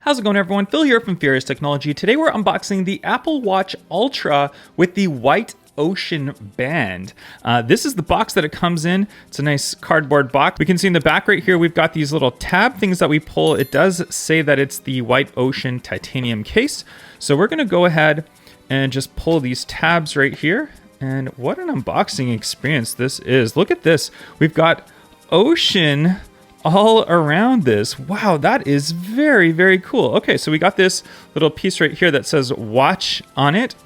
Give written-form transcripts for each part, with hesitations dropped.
How's it going, everyone? Phil here from Furious Technology. Today we're unboxing the Apple Watch Ultra with the White Ocean band. This is the box that it comes in. It's a nice cardboard box. We can see in the back right here, we've got these little tab things that we pull. It does say that it's the White Ocean titanium case. So we're gonna go ahead and just pull these tabs right here. And what an unboxing experience this is. Look at this. We've got ocean all around this. Wow, that is very, very cool. Okay, so we got this little piece right here that says watch on it.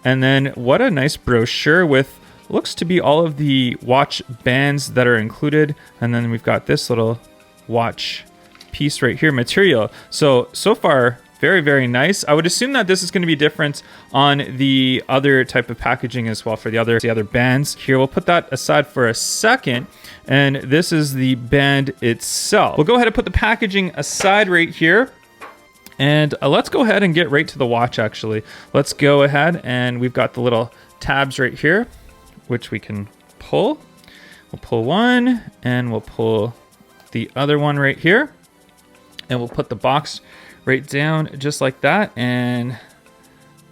And then what a nice brochure with looks to be all of the watch bands that are included. And then we've got this little watch piece right here, material. So far, very, very nice. I would assume that this is going to be different on the other type of packaging as well for the other bands. Here, we'll put that aside for a second. And this is the band itself. We'll go ahead and put the packaging aside right here. And let's go ahead and get right to the watch, actually. Let's go ahead and we've got the little tabs right here, which we can pull. We'll pull one and we'll pull the other one right here. And we'll put the box right down just like that and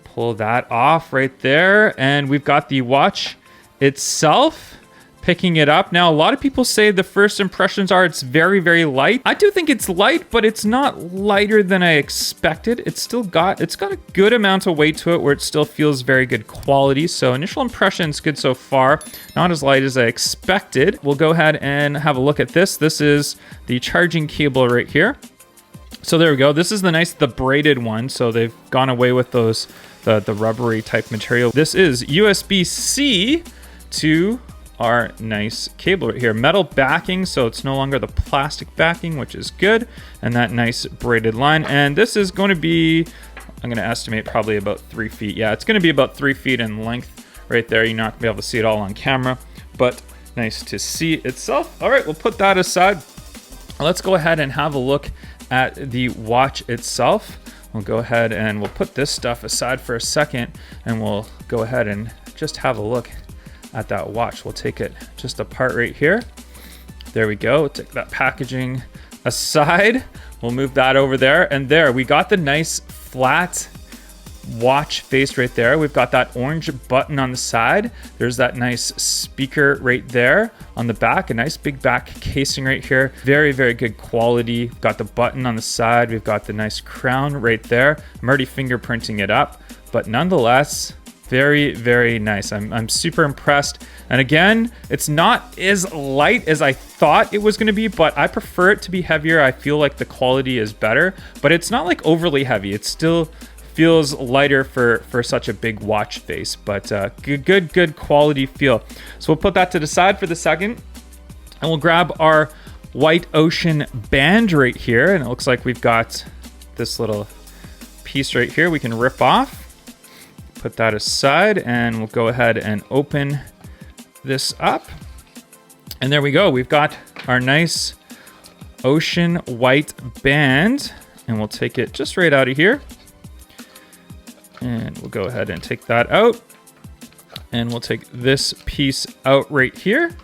pull that off right there. And we've got the watch itself. Picking it up. Now, a lot of people say the first impressions are it's very, very light. I do think it's light, but it's not lighter than I expected. It's got a good amount of weight to it where it still feels very good quality. So initial impressions good so far. Not as light as I expected. We'll go ahead and have a look at this. This is the charging cable right here. So there we go. This is the braided one. So they've gone away with those, the rubbery type material. This is USB-C to our nice cable right here. Metal backing, so it's no longer the plastic backing, which is good. And that nice braided line. And this is going to be, I'm going to estimate probably about 3 feet. Yeah, it's going to be about 3 feet in length right there. You're not going to be able to see it all on camera, but nice to see itself. All right, we'll put that aside. Let's go ahead and have a look at the watch itself. We'll go ahead and we'll put this stuff aside for a second and we'll go ahead and just have a look at that watch. We'll take it just apart right here. There we go. Take that packaging aside. We'll move that over there. And there, we got the nice flat watch face right there. We've got that orange button on the side. There's that nice speaker right there on the back. A nice big back casing right here. Very, very good quality. We've got the button on the side. We've got the nice crown right there. I'm already fingerprinting it up, but nonetheless, very, very nice. I'm super impressed. And again, it's not as light as I thought it was going to be, but I prefer it to be heavier. I feel like the quality is better, but it's not like overly heavy. It still feels lighter for such a big watch face, but good quality feel. So we'll put that to the side for the second, and we'll grab our White Ocean band right here. And it looks like we've got this little piece right here we can rip off. Put that aside and we'll go ahead and open this up. And there we go. We've got our nice ocean white band and we'll take it just right out of here. And we'll go ahead and take that out. And we'll take this piece out right here.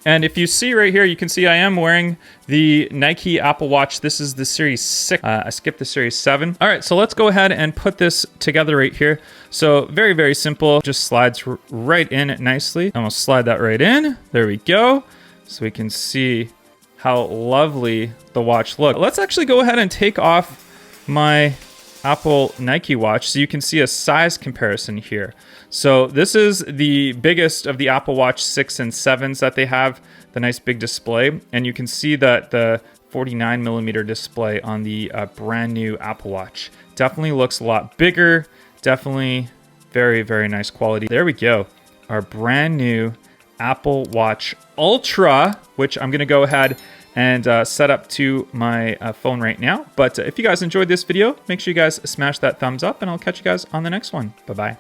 And if you see right here, you can see I am wearing the Nike Apple Watch. This is the Series 6. I skipped the Series 7. All right, so let's go ahead and put this together right here. So very, very simple. Just slides right in nicely. And we'll slide that right in. There we go. So we can see how lovely the watch looks. Let's actually go ahead and take off my Apple Nike watch so you can see a size comparison here. So this is the biggest of the Apple Watch 6 and 7s that they have, the nice big display. And you can see that the 49 millimeter display on the brand new Apple Watch definitely looks a lot bigger. Definitely very, very nice quality. There we go. Our brand new Apple Watch Ultra, which I'm going to go ahead and set up to my phone right now. But if you guys enjoyed this video, make sure you guys smash that thumbs up and I'll catch you guys on the next one. Bye-bye.